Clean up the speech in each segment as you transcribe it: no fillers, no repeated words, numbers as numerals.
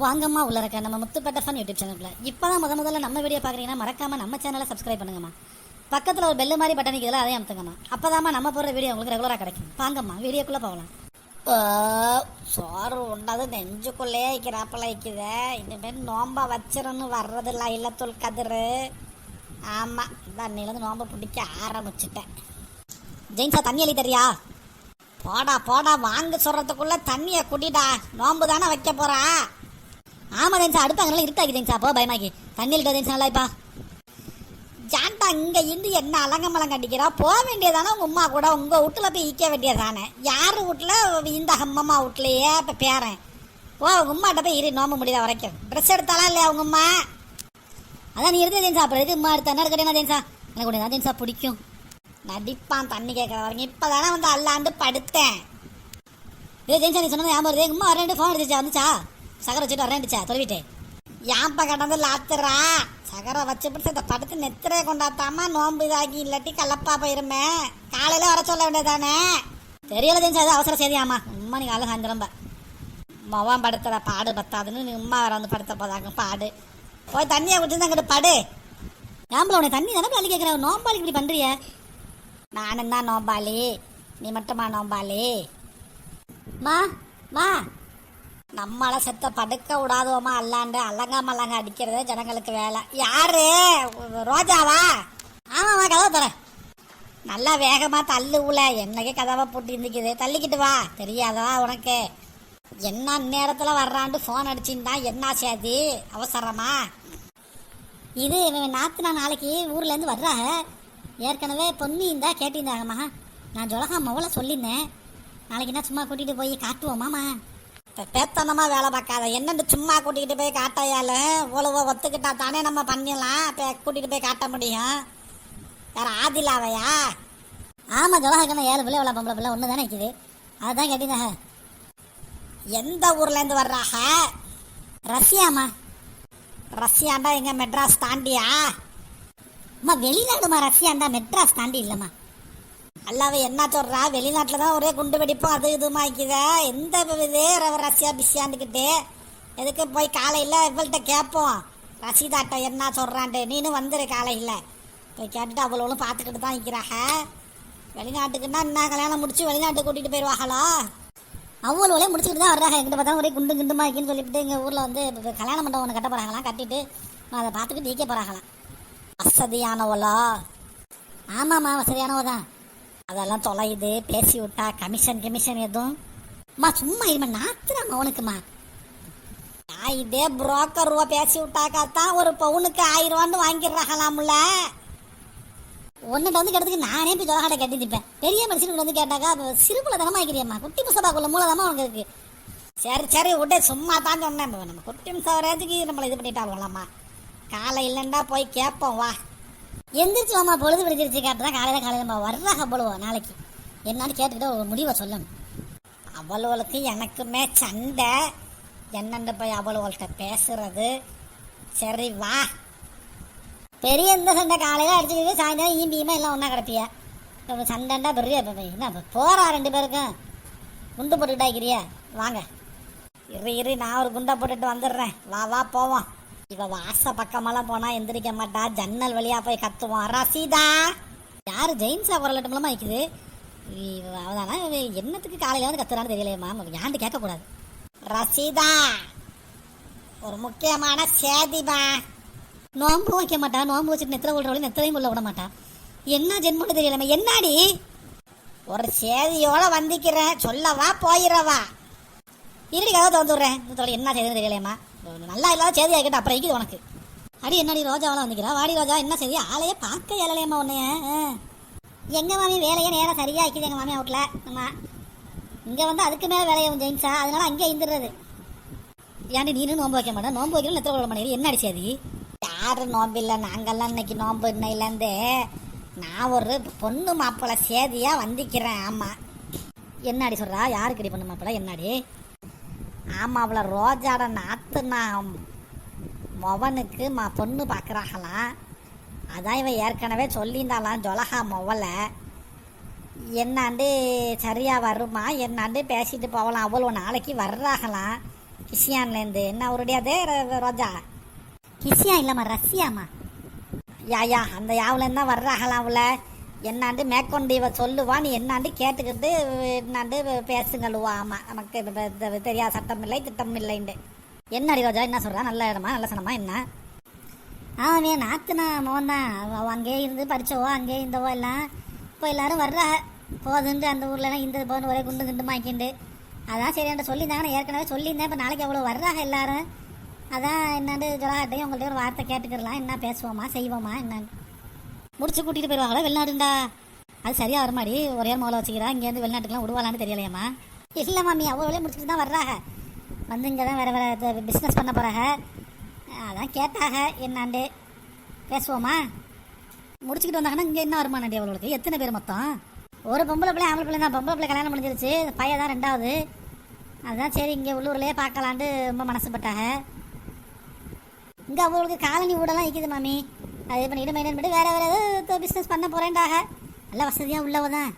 வாங்கம்மா உள்ள இருக்க நம்ம முத்துப்பட்ட ஃபன் யூடியூப் சேனல்ல இப்பதான் முதல்ல நம்ம வீடியோ பாக்குறீங்கன்னா மறக்காம நம்ம சேனலை சப்ஸ்கிரைப் பண்ணுங்கம்மா. பக்கத்துல ஒரு பெல் மாதிரி பட்டன் நிற்கிறதுல அதையும் அமுத்துங்கம்மா. அப்பதாம்மா நம்ம போடுற வீடியோ உங்களுக்கு ரெகுலரா கிடைக்கும். வாங்கம்மா வீடியோக்குள்ள போகலாம். சோறு உண்டாது நெஞ்சுக்குள்ளே வைக்கிறாப்பல வைக்குத. இனிமேல் நோம்பா வச்சிருன்னு வர்றதில்ல இல்லத்தூள் கதிரு. ஆமா இந்த அன்னையிலேருந்து நோம்பை பிடிக்க ஆரம்பிச்சுட்டேன். ஜெயின்ஸா தண்ணி அள்ளி தரியா? போடா போடா வாங்க சொல்றதுக்குள்ள தண்ணியை குடிடா. நோம்பு தானே வைக்க போறா. ஆமா ஜெயின்ஸா அடுப்பாங்கலாம் இருட்டாக்கி ஜெயின்ஸா போ பயமாக்கி தண்ணி அள்ளிட்டா ஜெயின்ஸ் நல்லா இப்பா. ஜான்டா இங்க இருந்து என்ன அலங்கமலம் கண்டிக்கிறா? போக வேண்டியதானே உங்க அம்மா கூட உங்க வீட்டுல போய் ஈக்க வேண்டியதானே. யாரு வீட்டுல இந்த அம்மம்மா வீட்லயே இப்ப பேரன் ஓ உங்க அம்மாட்ட போய் இரு நோம்ப முடியாத வரைக்கும். ட்ரெஸ் எடுத்தாலாம் இல்லையா உங்க அம்மா? அதான் நீ எடுத்து ஜெயின்ஸா அப்புறம் எதுக்கு அம்மா எடுத்தா என்ன எடுக்கட்டா ஜெயின்ஸா? எனக்கு உடனே ஜெயின்ஸா பிடிக்கும். நடிப்பான் தண்ணி கேட்கற வரைக்கும். இப்பதானே வந்து அல்லாண்டு படுத்தேன். இதே ஜெயின்ஸா நீ சொன்னது ஞாபகம் வருது. உமா வரேன் ஃபோன் அடிச்சா வந்துச்சா? சகரை வச்சுட்டு வரேன்டுச்சா தொலைவிட்டே ஏன்பா கடந்து லாத்துறா. சகரை வச்சு பிடிச்சி இந்த படுத்து நெத்திரைய கொண்டாத்தாமா நோம்பு இதாகி இல்லாட்டி கலப்பா போயிருமே. காலையில வர சொல்ல வேண்டியதானே. தெரியல ஜெயின்ஸா அது அவசர செய்தி. ஆமா உமா நீ காலையில் சாயந்தரம்ப மொவான் படுத்துற பாடு பத்தாதுன்னு நீ உமா வர வந்து படுத்த போதாங்க பாடு. போய் தண்ணியை குடிச்சு அங்கிட்டு படு. ஏம்பல உனக்கு தண்ணி தானே அள்ளி கேட்குற. நோம்பாளி இப்படி பண்றிய? நானும் தான் நோம்பாளி நீ மட்டுமா நோம்பாளி? மா மா நம்மளை செத்த படுக்க விடாதோமா அல்லாண்டு அலங்கா மல்லங்க அடிக்கிறதே ஜனங்களுக்கு வேலை. யாரு ரோஜாவா? ஆமாம்மா கதவை தர நல்லா வேகமா தள்ளு உள்ள. என்னைக்கே கதவை போட்டு இருந்துக்குது. தள்ளிக்கிட்டு வா. தெரியாதா உனக்கு? என்ன நேரத்துல வர்றாண்டு போன் அடிச்சுன்னா என்ன சேதி அவசரமா? இது நாத்து நான் நாளைக்கு ஊர்ல இருந்து வர்றாங்க. ஏற்கனவே பொண்ணு இருந்தா கேட்டிருந்தாங்கம்மா. நான் ஜொலகா மவளை சொல்லியிருந்தேன். நாளைக்கு என்ன சும்மா கூட்டிட்டு போய் காட்டுவோமாமா? பேத்தனமா வேலை பார்க்காத. என்னன்னு சும்மா கூட்டிகிட்டு போய் காட்டாயால இவ்வளவோ ஒத்துக்கிட்டா தானே நம்ம பண்ணிடலாம். கூட்டிகிட்டு போய் காட்ட முடியும். வேற ஆதிலாவையா? ஆமாம் ஜொலகாக்கண்ணா 7 பிள்ளை பொம்பளை பிள்ளை ஒன்று தானே இருக்குது. அதுதான் கேட்டீங்க. எந்த ஊர்லேருந்து வர்றாக? ரஷ்யாம்மா. ரஷ்யாண்டா எங்க மெட்ராஸ் தாண்டியா? அம்மா வெளிநாடுமா ரஷ்யாண்டா மெட்ராஸ் தாண்டி இல்லைம்மா. அல்லாவே என்ன சொல்றா? வெளிநாட்டில் தான் ஒரே குண்டு வெடிப்பும் அது இதுமாக்கித. எந்த இது ரஷ்யா பிஸியாண்டுக்கிட்டு எதுக்கு போய் காலையில் இவள்கிட்ட கேட்போம் ரசீதாட்ட என்ன சொல்கிறான்ட்டு. நீனும் வந்துரு காலையில் போய் கேட்டுட்டு அவ்வளோவும் பார்த்துக்கிட்டு தான் இருக்கிறாங்க. வெளிநாட்டுக்குன்னா என்ன கல்யாணம் முடிச்சு வெளிநாட்டுக்கு கூட்டிகிட்டு போயிடுவாங்களா? அவ்வளோலே முடிச்சுக்கிட்டு தான் வர்றாங்க. எங்கிட்ட பார்த்தா ஒரே குண்டு குண்டுமாக்கின்னு சொல்லிவிட்டு எங்கள் ஊரில் வந்து கல்யாண மண்டபம் ஒன்று கட்ட போகிறாங்களாம். கட்டிட்டு அதை பார்த்துக்கிட்டு ஈக்க போகிறாங்களாம். வசதியானவளோ? ஆமாம்மா வசதியானவ தான். அதெல்லாம் தொலையுது பேசி விட்டா. கமிஷன் எதுவும் மா சும்மா இருமா நாத்துறாங்க அவனுக்குமா. இதே புரோக்கர் ரூபா பேசி விட்டாக்காத்தான் ஒரு பவுனுக்கு 1000 ரூபான்னு வாங்கிடுறாங்களாம்ல. ஒன்னுட்ட வந்து கேட்டதுக்கு நானே போய் ஜோகாட்ட கட்டிப்பேன். பெரிய மனுஷனுக்கு வந்து கேட்டாக்கா சிறுபுல தனமா ஆகிறியம்மா. குட்டி முசபாக்குள்ள மூலதமா உனக்கு இருக்கு. சரி விட சும்மா தான் சொன்னேன். நம்ம குட்டி முசவரேஜுக்கு நம்மளை இது பண்ணிட்டாங்களாம்மா. காலை இல்லைண்டா போய் கேட்போம் வா. எந்திரிச்சு வாமா பொழுது விடுச்சிருச்சு. கேட்டதான் காலையில் நம்ம வர்றாக போலுவோம். நாளைக்கு என்னன்னு கேட்டுக்கிட்ட ஒரு முடிவை சொல்லணும். அவளுக்கு எனக்குமே சண்டை. என்னென்ன போய் அவள்கிட்ட பேசுறது. சரி வா. பெரிய இந்த சண்டை காலையில் அடிச்சுக்கிட்டு சாயந்தரம் ஈம்பியுமா எல்லாம் ஒன்றா கிடப்பிய. சண்டைண்டா பெரிய என்ன போறா 2 பேருக்கும் குண்டு போட்டுக்கிட்டா இருக்கிறியா? வாங்க இரு நான் ஒரு குண்டை போட்டுட்டு வந்துடுறேன். வா போவோம். இவ வாச பக்கமெல்லாம் போனா எந்திரிக்க மாட்டா. ஜன்னல் வழியா போய் கத்துவோம். ரசீதா யாரு? ஜெயின்ஸா குரலட்டமெல்லாம் வைக்குது. அவதானா என்னத்துக்கு காலையில வந்து கத்துறான்னு தெரியலையம்மா. யாண்டு கேட்கக்கூடாது. ரசீதா ஒரு முக்கியமான சேதிமா. நோம்பு வைக்க மாட்டா. நோம்பு வச்சுட்டு நெத்தில விடுறவளி நெத்திலையும் உள்ள விட மாட்டா. என்ன ஜென்மன்னு தெரியலம்மா. என்னாடி? ஒரு சேதியோட வந்திக்கிறேன் சொல்லவா போயிடவா? இருடி கதை வந்துடுறேன். என்ன செய்யுதுன்னு தெரியலையம்மா. நல்லா இல்லாத சேதி ஆகிட்ட அப்புறம் இருக்குது உனக்கு. அடி என்னடி ரோஜாவெல்லாம் வந்துக்கிறா? வாடி ரோஜா என்ன செய்தி? ஆளையே பார்க்க இயலையம்மா உன்னைய. எங்கள் மாமி வேலையே நேரம் சரியாக ஆக்கிது. எங்கள் மாமி அவுட்டில் ஆமாம். இங்கே வந்து அதுக்கு மேலே வேலையை ஜெயின்ஸா. அதனால அங்கே இருந்துடுறது. ஏன்டி நீனும் நோம்பு வைக்க மாட்டேன்? நோம்பு வைக்கணும் நெத்திர விட மாட்டேங்குது. என்னடி சேதி? யாரு நோம்பு இல்லை. நாங்கள்லாம் இன்னைக்கு நோம்பு இன்னையிலேருந்து நான் ஒரு பொண்ணு மாப்பிள்ளை சேதியாக வந்திக்கிறேன். ஆமாம். என்னாடி சொல்கிறா? யாருக்கடி பொண்ணு மாப்பிள்ளை? என்னாடி? ஆமாம் அவளை ரோஜாட நாத்துனா மொவனுக்கு பொண்ணு பார்க்குறாங்களாம். அதான் இவன் ஏற்கனவே சொல்லியிருந்தாலாம் ஜொலகா மொவலை. என்னாண்டு சரியாக வருமா என்னாண்டு பேசிட்டு போகலாம். அவ்வளோ நாளைக்கு வர்றாகலாம். கிஷியான்லேருந்து என்ன உருடியாதே ரோஜா? கிஷியா இல்லைம்மா, ரஷ்யாம்மா. யா அந்த யாவுலேருந்து தான் வர்றாங்களாம். அவள என்னாண்டு மேற்கொண்டு இவ சொல்லுவா, நீ என்னாண்டு கேட்டுக்கிட்டு என்னாண்டு பேசுங்களுவா. ஆமாம், நமக்கு தெரியாத சட்டம் இல்லை திட்டம் இல்லைண்டு. என்னடி ரோஜா என்ன சொல்கிறா? நல்ல இடமா நல்ல சனமா என்ன? அவன் நாத்துனா மோன் தான். அவள் அங்கேயே இருந்து படித்தவோ அங்கேயே இருந்தவோ எல்லாம் இப்போ எல்லாரும் வர்றா போதுண்டு. அந்த ஊர்லலாம் இந்த போன்னு ஒரே குண்டு குண்டு மாக்கிண்டு. அதான் சரி என்கிட்ட சொல்லியிருந்தாங்க, நான் ஏற்கனவே சொல்லியிருந்தேன். இப்போ நாளைக்கு அவ்வளோ வர்றாங்க எல்லாரும். அதான் என்னாண்டு ஜொலகாட்டையும் உங்கள்கிட்ட ஒரு வார்த்தை கேட்டுக்கிறலாம். என்ன பேசுவோமா செய்வோமா என்னன்னு முடிச்சு கூட்டிகிட்டு போயிடுவாங்களா வெளிநாடுண்டா? அது சரியாக வருமாடி? ஒரே மோளை வச்சுக்கிறா, இங்கேருந்து வெளிநாட்டுக்கெலாம் விடுவாளான்னு தெரியலையாம்மா. இல்லை மாமி, அவ்வளோ முடிச்சுட்டு தான் வர்றாங்க. வந்து இங்கே தான் வேறு வேறு பிஸ்னஸ் பண்ண போகிறாங்க. அதான் கேட்டாக என்னாண்டு பேசுவோமா. முடிச்சுக்கிட்டு வந்தாங்கன்னா இங்கே என்ன வருமானடி அவளுக்கு? எத்தனை பேர் மொத்தம்? ஒரு பொம்பளை பிள்ளை ஆம்பளை பிள்ளை தான். பொம்பளை பிள்ளை கல்யாணம் முடிஞ்சிருச்சு, பையன் தான் ரெண்டாவது. அதுதான் சரி இங்கே உள்ளூர்லேயே பார்க்கலான்ட்டு ரொம்ப மனசுப்பட்டாக. இங்கே அவங்களுக்கு காலனி வீடெல்லாம் இருக்குது மாமி. அது பண்ணிட்டு மெயின்டைன் பண்ணி வேறு வேறு ஏதாவது பிஸ்னஸ் பண்ண போகிறேன்டாக. நல்ல வசதியாக உள்ளவ தான்.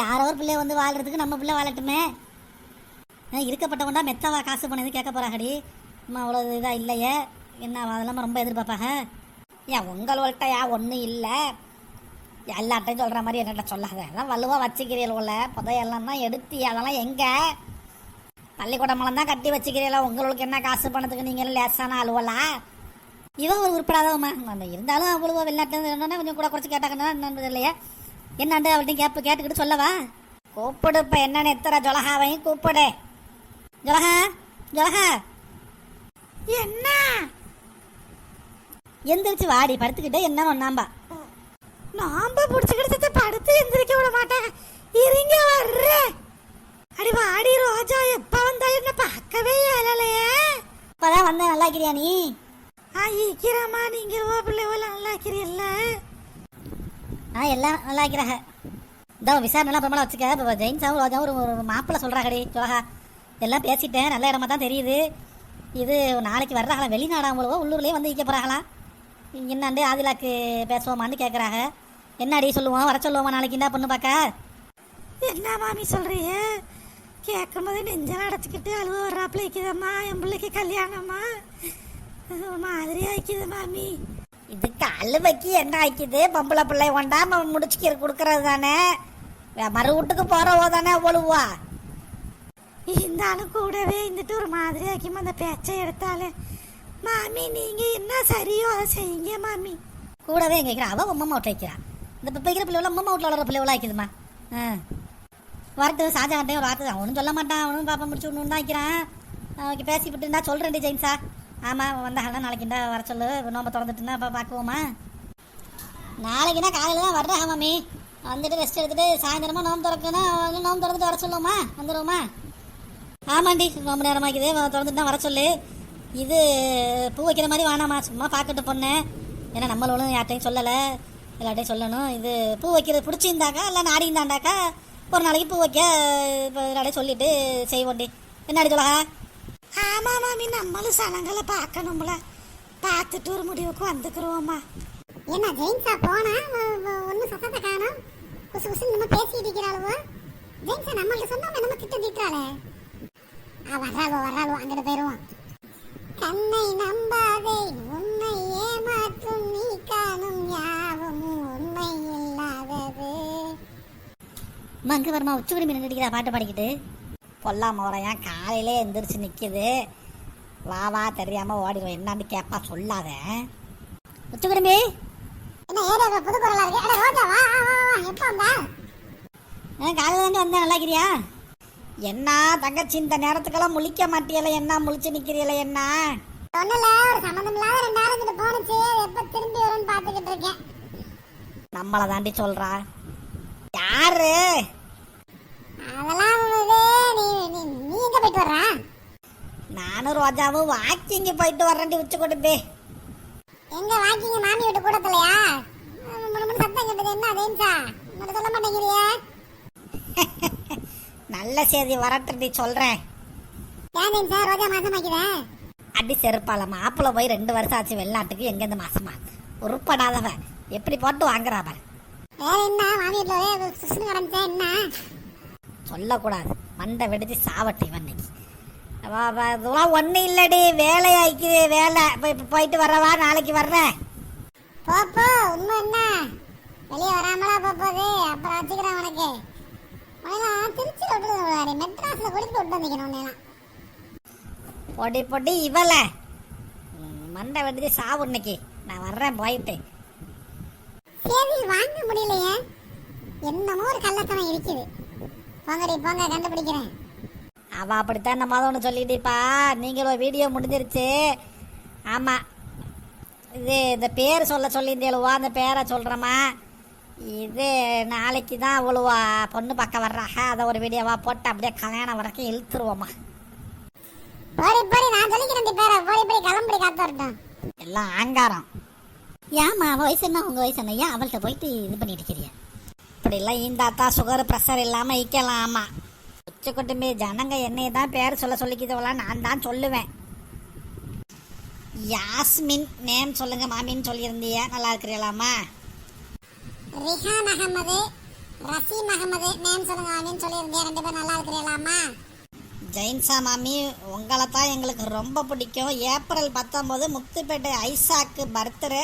யாரோ ஒரு பிள்ளை வந்து வாழ்கிறதுக்கு நம்ம பிள்ளை வாழட்டுமே. இருக்கப்பட்டவண்டா மெத்தவா காசு பண்ணது கேட்க போகிறாங்கடி. அம்மா அவ்வளோ இதாக இல்லையே என்ன அதெல்லாம் ரொம்ப எதிர்பார்ப்பாங்க. ஏன் உங்கள்கிட்ட ஒன்றும் இல்லை, எல்லார்ட்டையும் சொல்கிற மாதிரி என்னட்ட சொல்லாத. அதான் வலுவாக வச்சுக்கிறீங்கள புதையெல்லாம் தான் எடுத்து அதெல்லாம் எங்கே பள்ளிக்கூடமெல்லாம் தான் கட்டி வச்சுக்கிறீங்களா? உங்களுக்கு என்ன காசு பண்ணதுக்கு நீங்கள் லேசான அலுவலா? இவன் ஒரு உருப்படாதவம்மா. நம்ம இருந்தாலும் அவ்வளோ வெளிநாட்டில் கொஞ்சம் கூட குறைச்சி கேட்டாங்கன்னா என்னது இல்லையா? என்னாண்டு அவள்கிட்ட கேட்டுக்கிட்டு சொல்லவா? கூப்பிடு இப்போ என்னன்னு எத்தனை ஜொலகாவையும் கூப்பிடு. ஜொலகா ஜொலகா என்ன எந்திரிச்சு வாடி. படுத்துக்கிட்டே என்ன ஒன்னாம்பா நாம்ப பிடிச்சிக்கிட்டு படுத்து எந்திரிக்க விட மாட்டேன். இருங்க வர்ற. அடி வாடி ரோஜா, எப்ப வந்தா என்ன பார்க்கவே இயலையே. இப்பதான் வந்தேன். நல்லா இருக்கிறியா நீ? இருக்கிறமா. நீங்க பிள்ளைவோ நல்லா இருக்கிறீல்ல? எல்லாம் நல்லா இருக்கிறாங்க. இந்த விசாரணைலாம் பிரமாணம் வச்சுக்க. இப்போ ஜெயின்ஸாவும் ரோஜாவும் ஒரு மாப்பிள்ளை சொல்கிறாங்கடி ஜோகா. எல்லாம் பேசிட்டேன், நல்ல இடமா தான் தெரியுது. இது நாளைக்கு வர்றாங்களா வெளிநாடாங்களோ உள்ளூர்லேயே வந்து வைக்க போகிறாங்களாம். என்னாண்டு ஆதிலாக்கு பேசுவோமான்னு கேட்குறாங்க. என்னடி சொல்லுவோம்? வர சொல்லுவோமா நாளைக்கு? என்ன பொண்ணு பார்க்க? என்ன மாமி சொல்கிறீங்க? கேட்கும்போது நெஞ்செல்லாம் அடைச்சிக்கிட்டு அழுவ வர்றாப்புல வைக்குதம்மா. என் பிள்ளைக்கு கல்யாணம்மா மாதிரி ஆயிக்குது மாமி. இதுக்கு அழுவைக்கு என்ன ஆயிக்குது? பொம்பளை பிள்ளை கொண்டா முடிச்சுக்கிற கொடுக்கறது தானே. மறு வீட்டுக்கு போகிறவோ தானே ஒழுவா. இருந்தாலும் கூடவே இருந்துட்டு ஒரு மாதிரி ஆக்கிமா அந்த பேச்சை எடுத்தாலே. மாமி நீங்கள் என்ன சரியோ அதை செய்யுங்க மாமி. கூடவே எங்கே வைக்கிறா? அவள் உம்மா வீட்டில் வைக்கிறான். இந்த இப்போ வைக்கிற பிள்ளைவெல்லாம் அம்மா வீட்டில் வளர பிள்ளைவெல்லாம் ஆக்கிதுமா. வரட்டு ஷாஜகான்ட்டையும் ஒரு வார்த்தை அவனும் சொல்ல மாட்டான். அவனும் பாப்பா முடிச்சு ஒன்று தான் வைக்கிறான். அவனுக்கு பேசிவிட்டு இருந்தா சொல்கிறேன் ஜெயின்ஸா. ஆமாம் வந்தாங்கன்னா நாளைக்குண்டா வர சொல்லு. நோம்பை திறந்துட்டுனா அப்போ பார்க்குவோமா? நாளைக்குன்னா காலையில் தான் வர்றேன் மாமி. வந்துட்டு ரெஸ்ட் எடுத்துகிட்டு சாயந்தரமாக நோம்பு திறக்குன்னா நோம்பு திறந்துட்டு வர சொல்லுவோமா? வந்துடுவோமா? ஆமாண்டி, ரொம்ப நேரமாக்குது. திறந்துட்டு தான் வர சொல்லு. இது பூ வைக்கிற மாதிரி வேணாமா, சும்மா பார்க்கட்டு பொண்ணு. ஏன்னா நம்மளும் யார்ட்டையும் சொல்லலை, எல்லாட்டையும் சொல்லணும். இது பூ வைக்கிறது பிடிச்சிருந்தாக்கா இல்லை நாடி இருந்தாண்டாக்கா ஒரு நாளைக்கு பூ வைக்க இப்போ எல்லாரையும் சொல்லிட்டு செய்வோண்டி. என்னாடி சொல்லா? ஆமாம் மாமி, நம்மளும் சனங்களை பார்க்கணும்ல. பார்த்துட்டு ஒரு முடிவுக்கு வந்துக்கிறோம்மா. என்ன ஜெயின்ஸா போனா ஒன்றும் சத்தத்தை காணும். புசு புசு நம்ம பேசிட்டு இருக்கிறாளுவோ. ஜெயின்ஸா நம்மள்ட்ட சொன்னாம நம்ம திட்டம் திட்டுறாளே. வர்றாளோ அங்கிட்ட போயிடுவோம். கண்ணை நம்பாதே, உன்னை ஏமாற்றும் நீ காணும் யாவும் உண்மை இல்லாதது. அங்கே வருமா உச்சுக்குடி மீன் நடிக்கிறா பாட்டு பாடிக்கிட்டு. பொல்லாம வரையான் காலையிலே எந்திரிச்சு நிற்கிது. வா தெரியாமல் ஓடிடுவோம். என்னான்னு கேட்பா சொல்லாத. உச்சுக்குடும்பி என்ன ஏரியா புது குரலா இருக்கு? அட ரோஜா வா எப்போ வந்தா? காலையில் தாண்டி வந்தேன். நல்லா இருக்கிறியா? என்ன தங்கச்சி இந்த நேரத்துக்கெல்லாம் முழிக்க மாட்டியல? என்ன முழிச்சு நிக்கிறீல? என்ன ஒண்ணுல ஒரு சம்பந்தம் இல்லாத 2 நாள் கிட்ட போனுச்சு. எப்ப திரும்பி வரும்னு பாத்துக்கிட்டு இருக்கேன். நம்மள தாண்டி சொல்றா. யாரு? அதெல்லாம் நீ எங்க போயிட்டு வர்ற? நானும் ரோஜாவும் வாக்கிங் போயிட்டு வர்றேன்டி. உச்சி கொடுப்பே. எங்க வாக்கிங்? மாமி வீட்டு கூடத்துலயா? சத்தம் கேட்டது. என்ன ஜெயின்ஸா மட்டும் சொல்ல மாட்டேங்கிறியா? நல்ல செய்தி வரட்டு சொல்றேன். ஏன் ஜெயின்ஸா ரோஜா மாசமாக்கிறேன்? அடி செருப்பால மாப்பிள்ள போய் 2 வருஷம் ஆச்சு வெளிநாட்டுக்கு. எங்கேருந்து மாசமா? உருப்படாதவ எப்படி போட்டு வாங்குறாவ. வேற என்ன மாமி வீட்டுல சுசுன்னு கிடந்துச்சா என்ன? சொல்லக்கூடாது, மண்டை வெடிச்சு சாவட்டு. இன்னைக்கு இதெல்லாம் ஒன்றும் இல்லடி, வேலை ஆயிக்குது வேலை. போயிட்டு வரவா, நாளைக்கு வர்றேன். போ உண்மை என்ன வெளியே வராமலா போகுது. அப்புறம் வச்சுக்கிறேன் உனக்கு. உனலாம் திருச்சியில் விட்டுருவாடி, மெட்ராஸில் கொடுத்து விட்டு வந்துக்கணும் உன்னெல்லாம். பொடி இவள மண்டை வெடிச்சு சாவு இன்னைக்கு. நான் வர்றேன் போயிட்டு. சரி வாங்க முடியலையே, என்னமோ ஒரு கள்ளத்தனம் இருக்குது. போங்கடி போங்க, கண்டுபிடிக்கிறேன். அவள் அப்படித்தான் நம்ம ஒன்று சொல்லிட்டுப்பா. நீங்களும் வீடியோ முடிஞ்சிருச்சு. ஆமாம், இந்த பேர் சொல்லியிருந்தேளுவா, அந்த பேரை சொல்கிறேம்மா. இது நாளைக்கு தான் அவ்வளோவா பொண்ணு பார்க்க வர்றாங்க. அதை ஒரு வீடியோவா போட்டு அப்படியே கல்யாணம் வரைக்கும் இழுத்துருவோம்மா. போடி நான் சொல்லிக்கிறேன் பேரை. போடி கிளம்பி காத்து வரட்டும். எல்லாம் ஆங்காரம். ஏம்மா அவள் வயசு என்ன, உங்கள் வயசு என்ன? ஏன் அவள்கிட்ட போயிட்டு இது பண்ணிட்டு இருக்கிறிய? இப்படிலாம் ஈந்தாத்தா சுகர் ப்ரெஷர் இல்லாமல் ஈக்கலாம். ஆமாம், உச்சக்கொட்டுமே ஜனங்க என்னையை தான் பேர் சொல்லிக்கிதவெல்லாம் நான் தான் சொல்லுவேன். யாஸ்மின் நேம் சொல்லுங்க மாமின்னு சொல்லியிருந்திய, நல்லா இருக்கிறீங்களாம்மா? ரிஹான் அகமது, ரசீம் அகமது நேம் சொல்லுங்க மாமின்னு சொல்லியிருந்தேன். 2 பேரும் நல்லா இருக்கிறீங்களாம்மா? ஜெயின்சா மாமி, உங்களை தான் எங்களுக்கு ரொம்ப பிடிக்கும். ஏப்ரல் 19 முத்துப்பேட்டை ஐசாக்கு பர்த்டே.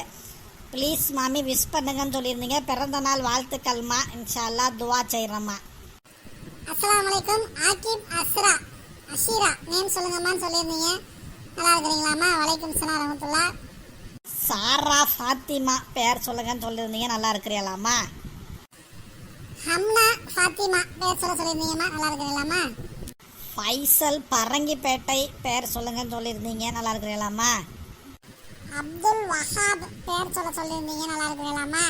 ப்ளீஸ் மாமி விஷ் பண்ணுங்கன்னு சொல்லியிருந்தீங்க. பிறந்த நாள் வாழ்த்துக்கள்மா. இன்ஷா அல்லாஹ் துவா செய்கிறோம்மா. அஸ்ஸலாமு அலைக்கும். ஆகிப் அஷீரா நேம் சொல்லுங்கம்மான்னு சொல்லியிருந்தீங்க. நல்லா இருக்கிறீங்களாம்மா? வலைக்கும் சலாம் ரஹமத்துல்லாஹ். சாரா ஃபாத்திமா பேர் சொல்லுங்கன்னு சொல்லியிருந்தீங்க, நல்லா இருக்கிறீங்களாம்மா? ஹம்னா ஃபாத்திமா பேர் சொல்லியிருந்தீங்கம்மா, நல்லா இருக்கிறீங்களாம்மா? ஃபைசல் பரங்கிப்பேட்டை பேர் சொல்லுங்கன்னு சொல்லியிருந்தீங்க, நல்லா இருக்கிறீங்களாம்மா? அப்துல் வஹாப் பேர் சொல்லியிருந்தீங்க, நல்லா இருக்கிறீங்களாம்மா?